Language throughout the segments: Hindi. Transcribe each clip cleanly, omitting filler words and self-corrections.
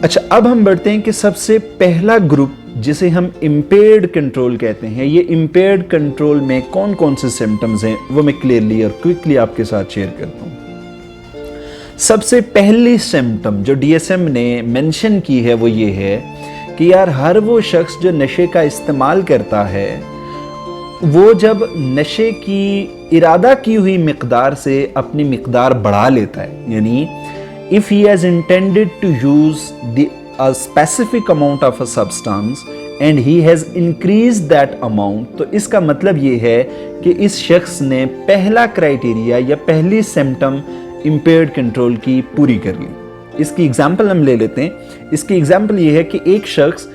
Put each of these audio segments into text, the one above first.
अच्छा, अब हम बढ़ते हैं कि सबसे पहला ग्रुप जिसे हम इम्पेयर्ड कंट्रोल कहते हैं, ये इम्पेयर्ड कंट्रोल में कौन कौन से सिम्टम्स हैं वो मैं क्लियरली और क्विकली आपके साथ शेयर करता हूँ। सबसे पहली सिम्टम जो डीएसएम ने मेंशन की है वो ये है कि यार हर वो शख्स जो नशे का इस्तेमाल करता है वो जब नशे की इरादा की हुई मिकदार से अपनी मिकदार बढ़ा लेता है, यानी if he has intended to use a specific amount of a substance and he has increased that amount, तो इसका मतलब ये है कि इस शख्स ने पहला क्राइटेरिया या पहली सिम्टम इम्पेयर्ड कंट्रोल की पूरी कर ली। इसकी एग्जांपल हम ले लेते हैं। इसकी एग्जांपल ये है कि एक शख्स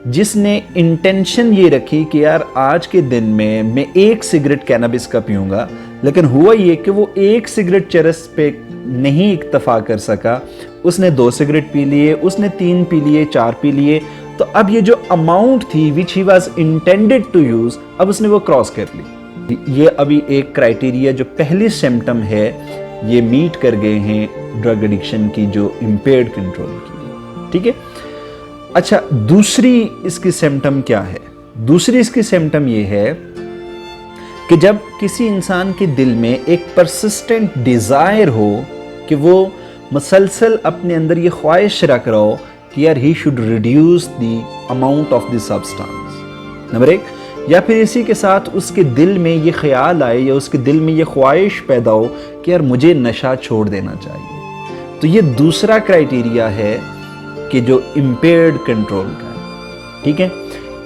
जिसने इंटेंशन ये रखी कि यार आज के दिन में मैं एक सिगरेट कैनबिस का पीऊंगा, लेकिन हुआ ये कि वो एक सिगरेट चरस पे नहीं इक्तफा कर सका, उसने 2 सिगरेट पी लिए, उसने 3 पी लिए, 4 पी लिए, तो अब ये जो अमाउंट थी which he was intended to use, अब उसने वो क्रॉस कर ली। ये अभी एक क्राइटेरिया जो पहली सिम्टम है ये मीट कर गए हैं ड्रग एडिक्शन की जो इम्पेयर्ड कंट्रोल की। ठीक है। अच्छा, दूसरी इसकी सिम्टम क्या है? दूसरी इसकी सिम्टम ये है कि जब किसी इंसान के दिल में एक परसिस्टेंट डिजायर हो कि वो मसलसल अपने अंदर ये ख्वाहिश रख रहा हो कि यार he should reduce the amount of the substance, number 1, या फिर इसी के साथ उसके दिल में ये ख्याल आए या उसके दिल में ये ख्वाहिश पैदा हो कि यार मुझे नशा छोड़ देना चाहिए, तो ये दूसरा क्राइटेरिया है कि जो इम्पेयर्ड कंट्रोल का है। ठीक है।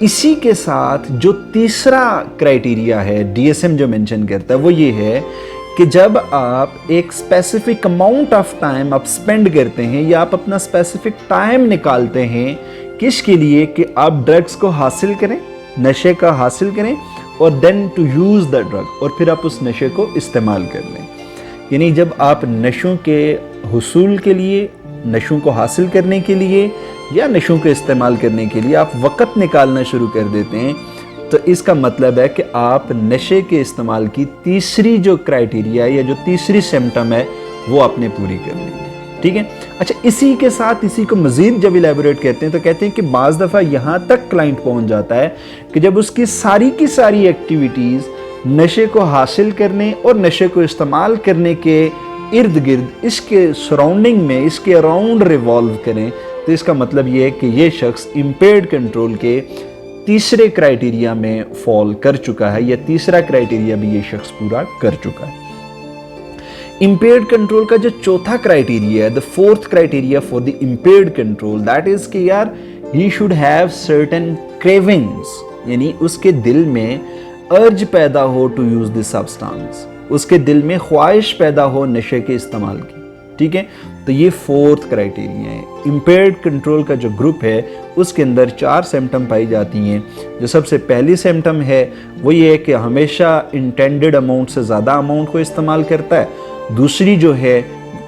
इसी के साथ जो तीसरा क्राइटेरिया है डीएसएम जो मेंशन करता है वो ये है कि जब आप एक स्पेसिफिक अमाउंट ऑफ टाइम आप स्पेंड करते हैं या आप अपना स्पेसिफिक टाइम निकालते हैं किसके लिए, कि आप ड्रग्स को हासिल करें, नशे का हासिल करें, और then to use the drug, और फिर आप उस नशे को इस्तेमाल कर लें। यानी जब आप नशों के हुसूल के लिए, नशों को हासिल करने के लिए या नशों को इस्तेमाल करने के लिए आप वक़्त निकालना शुरू कर देते हैं, तो इसका मतलब है कि आप नशे के इस्तेमाल की तीसरी जो क्राइटेरिया या जो तीसरी सिम्टम है वो आपने पूरी कर ली है। ठीक है। अच्छा, इसी के साथ इसी को मज़ीद जब इलेबोरेट करते हैं तो कहते हैं कि बाज़ दफ़ा यहाँ तक क्लाइंट पहुँच जाता है कि जब उसकी सारी की सारी एक्टिविटीज़ नशे को हासिल करने और नशे को इस्तेमाल करने के इर्द गिर्द, इसके सराउंडिंग में, इसके अराउंड रिवॉल्व करें, तो इसका मतलब ये है कि ये शख्स इम्पेयर्ड कंट्रोल के तीसरे क्राइटेरिया में फॉल कर चुका है, या तीसरा क्राइटेरिया भी ये शख्स पूरा कर चुका है। इम्पेयर्ड कंट्रोल का जो चौथा क्राइटेरिया है, the fourth criteria for the impaired control, that is कि यार he should have certain cravings, यानी उसके दिल में अर्ज पैदा हो टू यूज दिस सब्सटेंस, उसके दिल में ख्वाहिश पैदा हो नशे के इस्तेमाल की। ठीक है। तो ये फोर्थ क्राइटेरिया है। इम्पेयर्ड कंट्रोल का जो ग्रुप है उसके अंदर 4 सिम्टम पाई जाती हैं। जो सबसे पहली सिम्टम है वो ये है कि हमेशा इंटेंडेड अमाउंट से ज़्यादा अमाउंट को इस्तेमाल करता है। दूसरी जो है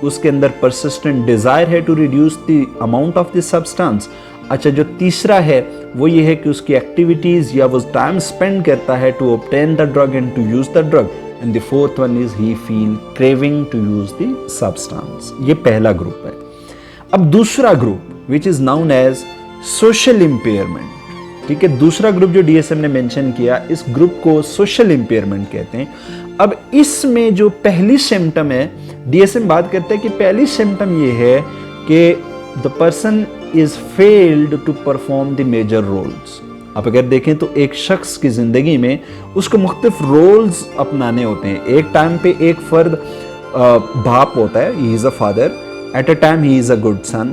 उसके अंदर परसिस्टेंट डिज़ायर है to reduce the amount of the substance. अच्छा, जो तीसरा है वो ये है कि उसकी एक्टिविटीज़ या वो टाइम स्पेंड करता है to obtain the drug and to use the drug, and the fourth one is he feel craving to use the substance। ये पहला ग्रुप है। अब दूसरा group which is known as social impairment। ठीक है। दूसरा ग्रुप जो डीएसएम ने मेंशन किया, इस ग्रुप को सोशल इम्पेयरमेंट कहते हैं। अब इसमें जो पहली सिम्टम है, डीएसएम बात करते हैं कि पहली सिम्टम ये है कि the person is failed to perform the major roles. आप अगर देखें तो एक शख्स की ज़िंदगी में उसको मुख्तलिफ रोल्स अपनाने होते हैं। एक टाइम पे एक फ़र्द बाप होता है, he is a father, at a time he is a good son,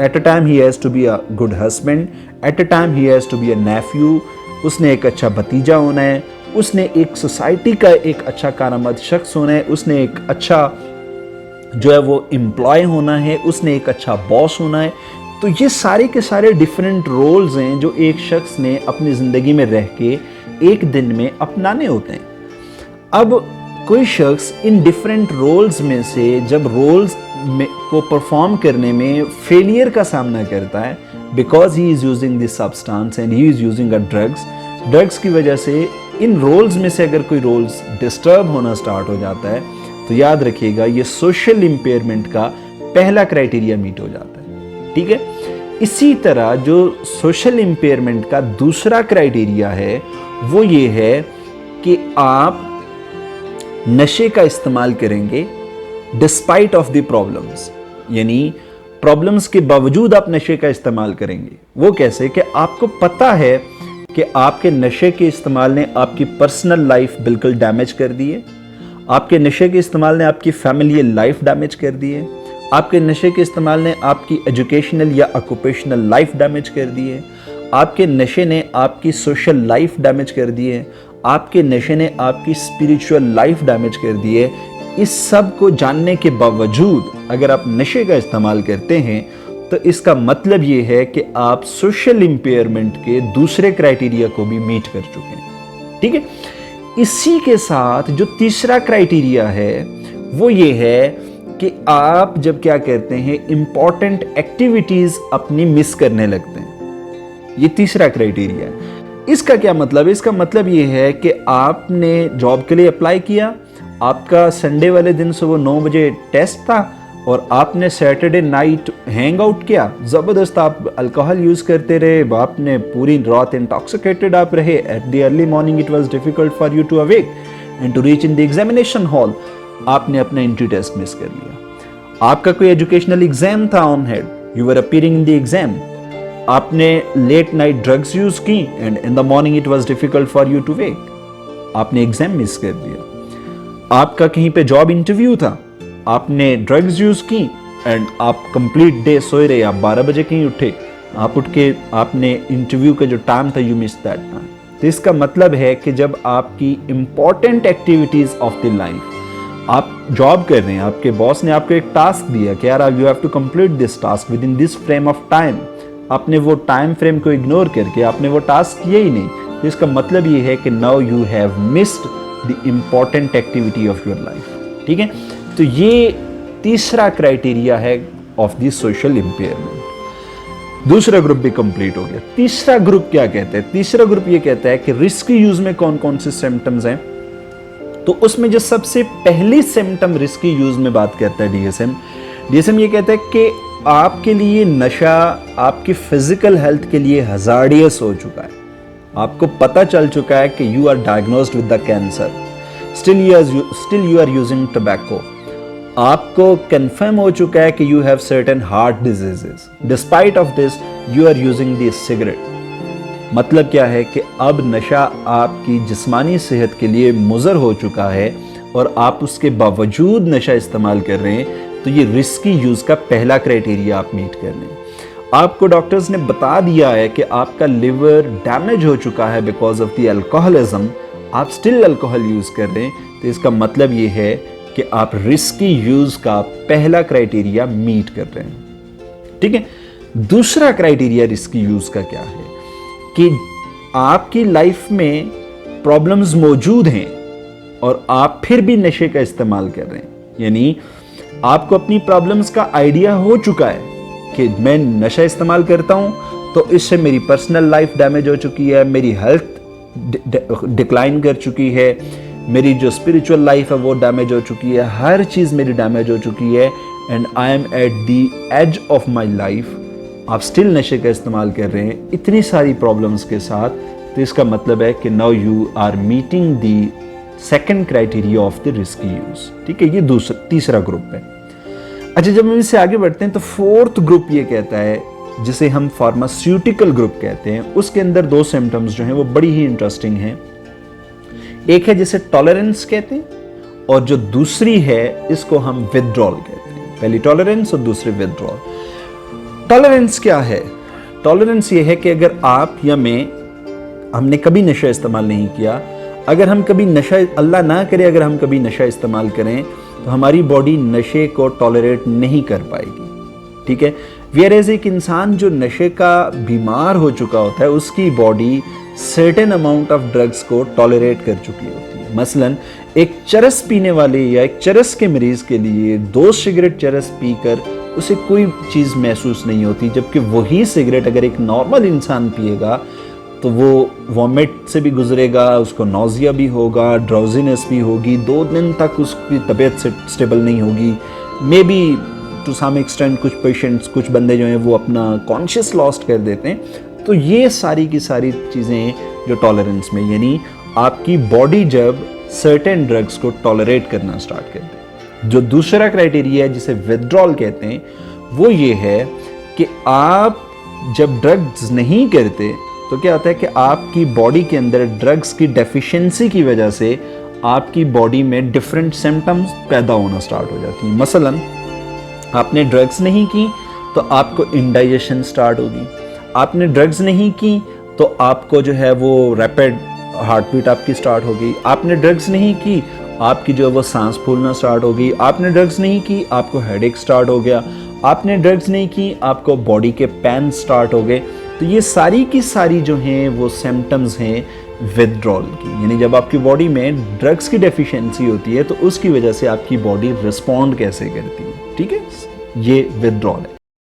at a time he has to be a good husband, at a time he has to be a nephew, उसने एक अच्छा भतीजा होना है, उसने एक सोसाइटी का एक अच्छा कारामद शख्स होना है, उसने एक अच्छा जो है वो एम्प्लॉय होना है, उसने एक अच्छा बॉस होना है। तो ये सारे के सारे डिफरेंट रोल्स हैं जो एक शख्स ने अपनी ज़िंदगी में रह के एक दिन में अपनाने होते हैं। अब कोई शख्स इन डिफरेंट रोल्स में से जब रोल्स को परफॉर्म करने में फेलियर का सामना करता है, because he is using this substance and he is using a drugs की वजह से इन रोल्स में से अगर कोई रोल्स डिस्टर्ब होना स्टार्ट हो जाता है, तो याद रखिएगा ये सोशल इम्पेयरमेंट का पहला क्राइटेरिया मीट हो जाता है। ठीक है। इसी तरह जो सोशल इंपेयरमेंट का दूसरा क्राइटेरिया है वो ये है कि आप नशे का इस्तेमाल करेंगे डिस्पाइट ऑफ द प्रॉब्लम्स, यानी प्रॉब्लम्स के बावजूद आप नशे का इस्तेमाल करेंगे। वो कैसे कि आपको पता है कि आपके नशे के इस्तेमाल ने आपकी पर्सनल लाइफ बिल्कुल डैमेज कर दी है, आपके नशे के इस्तेमाल ने आपकी फैमिली लाइफ डैमेज कर दी है, आपके नशे के इस्तेमाल ने आपकी एजुकेशनल या ऑक्यूपेशनल लाइफ डैमेज कर दी है, आपके नशे ने आपकी सोशल लाइफ डैमेज कर दी है, आपके नशे ने आपकी स्पिरिचुअल लाइफ डैमेज कर दी है। इस सब को जानने के बावजूद अगर आप नशे का इस्तेमाल करते हैं तो इसका मतलब ये है कि आप सोशल इंपेयरमेंट के दूसरे क्राइटेरिया को भी मीट कर चुके हैं। ठीक है, इसी के साथ जो तीसरा क्राइटेरिया है वो ये है कि आप जब क्या करते हैं, इंपॉर्टेंट एक्टिविटीज अपनी मिस करने लगते हैं। ये तीसरा क्राइटेरिया है। इसका क्या मतलब है? इसका मतलब ये है कि आपने जॉब के लिए अप्लाई किया, आपका संडे वाले दिन सुबह 9 बजे टेस्ट था और आपने सैटरडे नाइट हैंग आउट किया, जबरदस्त आप अल्कोहल यूज करते रहे, आपने पूरी रात इंटॉक्सिकेटेड आप रहे। At the early morning it was difficult for you to awake and to reach in the examination hall. आपने अपना एंट्री टेस्ट मिस कर लिया। आपका कोई एजुकेशनल एग्जाम था on head, you were appearing in the exam, आपने लेट नाइट ड्रग्स यूज की and in the morning it was difficult for you to wake, आपने एग्जाम मिस कर दिया। आपका कहीं पे जॉब इंटरव्यू था, आपने ड्रग्स यूज की एंड आप कंप्लीट डे सोए रहे, आप 12 बजे कहीं उठे, आप उठ के आपने इंटरव्यू का जो टाइम था यू मिस दैट टाइम। तो इसका मतलब है कि जब आपकी important activities of the life, आप जॉब कर रहे हैं, आपके बॉस ने आपको एक टास्क दिया कि यार you have to complete this task within this frame of time, आपने वो टाइम फ्रेम को इग्नोर करके आपने वो टास्क किया ही नहीं, तो इसका मतलब ये है कि now you have missed the important activity of your life. ठीक है, तो ये तीसरा क्राइटेरिया है ऑफ द सोशल इंपेयरमेंट। दूसरा ग्रुप भी कंप्लीट हो गया। तीसरा ग्रुप क्या कहता है? तीसरा ग्रुप ये कहता है कि रिस्की यूज में कौन कौन से सिम्टम्स हैं। तो उसमें जो सबसे पहली सिम्टम रिस्की यूज में बात करता है डीएसएम ये कहता है कि आपके लिए नशा आपकी फिजिकल हेल्थ के लिए हजार्डियस हो चुका है। आपको पता चल चुका है कि you are diagnosed with the cancer, still you are using tobacco. आपको कंफर्म हो चुका है कि you have certain heart diseases, despite of this you are using this cigarette. मतलब क्या है कि अब नशा आपकी जिस्मानी सेहत के लिए मुज़र हो चुका है और आप उसके बावजूद नशा इस्तेमाल कर रहे हैं, तो ये रिस्की यूज का पहला क्राइटेरिया आप मीट कर लें। आपको डॉक्टर्स ने बता दिया है कि आपका लिवर डैमेज हो चुका है बिकॉज ऑफ द अल्कोहलिज्म, आप स्टिल अल्कोहल यूज कर रहे हैं, तो इसका मतलब ये है कि आप रिस्की यूज का पहला क्राइटेरिया मीट कर रहे हैं। ठीक है, दूसरा क्राइटेरिया रिस्की यूज का क्या है कि आपकी लाइफ में प्रॉब्लम्स मौजूद हैं और आप फिर भी नशे का इस्तेमाल कर रहे हैं। यानी आपको अपनी प्रॉब्लम्स का आइडिया हो चुका है कि मैं नशा इस्तेमाल करता हूं तो इससे मेरी पर्सनल लाइफ डैमेज हो चुकी है, मेरी हेल्थ डिक्लाइन कर चुकी है, मेरी जो स्पिरिचुअल लाइफ है वो डैमेज हो चुकी है, हर चीज़ मेरी डैमेज हो चुकी है and I am at the edge of my life. आप स्टिल नशे का इस्तेमाल कर रहे हैं इतनी सारी प्रॉब्लम्स के साथ, तो इसका मतलब है कि now you are meeting the second criteria of the risky use. ठीक है, ये तीसरा ग्रुप है। अच्छा, जब हम इससे आगे बढ़ते हैं तो फोर्थ ग्रुप ये कहता है, जिसे हम फार्मास्यूटिकल ग्रुप कहते हैं, उसके अंदर दो सिम्टम्स जो हैं वो बड़ी ही इंटरेस्टिंग हैं। एक है जिसे टॉलरेंस कहते हैं और जो दूसरी है इसको हम विथड्रॉल कहते हैं। पहली टॉलरेंस और दूसरी विथड्रॉल। टॉलरेंस क्या है? टॉलरेंस ये है कि अगर आप या मैं, हमने कभी नशा इस्तेमाल नहीं किया, अगर हम कभी नशा, अल्लाह ना करे अगर हम कभी नशा इस्तेमाल करें तो हमारी बॉडी नशे को टॉलरेट नहीं कर पाएगी। ठीक है, वेयरएज एक इंसान जो नशे का बीमार हो चुका होता है उसकी body certain amount of drugs को टॉलरेट कर चुकी होती है। मसलन एक चरस पीने वाले या एक चरस के मरीज के लिए 2 सिगरेट चरस पीकर उसे कोई चीज़ महसूस नहीं होती, जबकि वही सिगरेट अगर एक नॉर्मल इंसान पिएगा तो वो वॉमिट से भी गुजरेगा, उसको नौजिया भी होगा, ड्राउजीनेस भी होगी, 2 दिन तक उसकी तबीयत से स्टेबल नहीं होगी, maybe to some extent कुछ पेशेंट्स, कुछ बंदे जो हैं वो अपना कॉन्शियस लॉस्ट कर देते हैं। तो ये सारी की सारी चीज़ें जो टॉलरेंस में, यानी आपकी बॉडी जब सर्टेन ड्रग्स को टॉलरेट करना स्टार्ट कर दे। जो दूसरा क्राइटेरिया है जिसे विथड्रॉल कहते हैं, वो ये है कि आप जब ड्रग्स नहीं करते तो क्या होता है कि आपकी बॉडी के अंदर ड्रग्स की डेफिशिएंसी की वजह से आपकी बॉडी में डिफरेंट सिम्टम्स पैदा होना स्टार्ट हो जाती हैं। मसलन आपने ड्रग्स नहीं की तो आपको इंडाइजेशन स्टार्ट होगी, आपने ड्रग्स नहीं की तो आपको जो है वो रैपिड हार्ट बीट आपकी स्टार्ट होगी, आपने ड्रग्स नहीं की आपकी जो है वो सांस फूलना स्टार्ट होगी, आपने ड्रग्स नहीं की आपको हेडेक स्टार्ट हो गया, आपने ड्रग्स नहीं की आपको बॉडी के पेन स्टार्ट हो गए। तो ये सारी की सारी जो हैं वो सिम्टम्स हैं विथड्रॉल की, यानी जब आपकी बॉडी में ड्रग्स की डेफिशिएंसी होती है तो उसकी वजह से आपकी बॉडी रिस्पॉन्ड कैसे करती है। ठीक है, ये विथड्रॉल है।